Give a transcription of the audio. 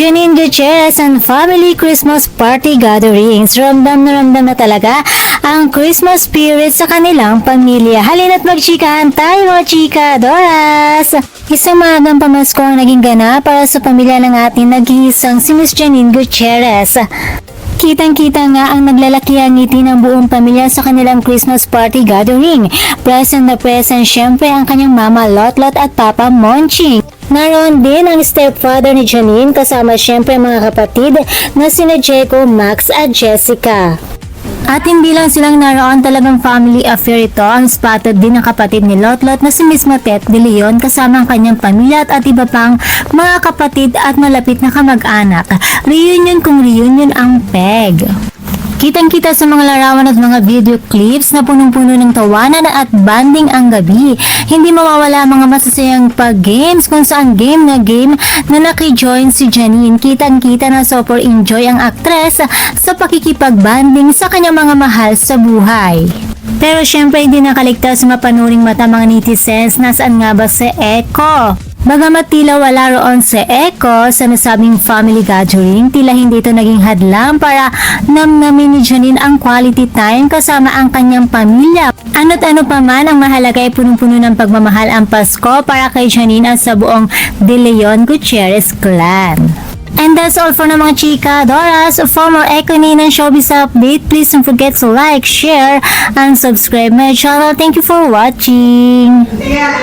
Janine Gutierrez and family Christmas party gatherings. Ramdam na talaga ang Christmas spirit sa kanilang pamilya. Halina't magchikahan tayo mga chika, Doras! Isang maagang pamasko ang naging ganap para sa pamilya ng ating nag-iisang si Miss Janine Gutierrez. Kitang-kita nga ang naglalakihang ngiti ng buong pamilya sa kanilang Christmas party gathering. Present na present syempre ang kanyang mama Lotlot at Papa Monching. Naroon din ang stepfather ni Janine kasama syempre mga kapatid na sina Jeko, Max at Jessica. At hindi lang silang naroon, talagang family affair ito. Ang spotted din ng kapatid ni Lotlot na si Miss Matet de Leon kasama ang kanyang pamilya at iba pang mga kapatid at malapit na kamag-anak. Reunion kung reunion ang peg. Kitang-kita sa mga larawan at mga video clips na punong-puno ng tawanan at banding ang gabi. Hindi mawawala ang mga masasayang pag-games kung saan game na naki-join si Janine. Kitang-kita na super enjoy ang aktres sa pakikipag-banding sa kanyang mga mahal sa buhay. Pero syempre hindi nakaligtas sa mapanuring mata mga netizens. Nasaan nga ba si Echo? Bagamat tila wala roon si Echo sa nasabing family gathering, tila hindi ito naging hadlang para namnamin ni Janine ang quality time kasama ang kanyang pamilya. Ano't ano pa man, ang mahalaga ay punong-puno ng pagmamahal ang Pasko para kay Janine at sa buong De Leon Gutierrez clan. And that's all for na mga chika, Doras. For more Echo Ninang showbiz update, please don't forget to like, share, and subscribe my channel. Thank you for watching. Yeah.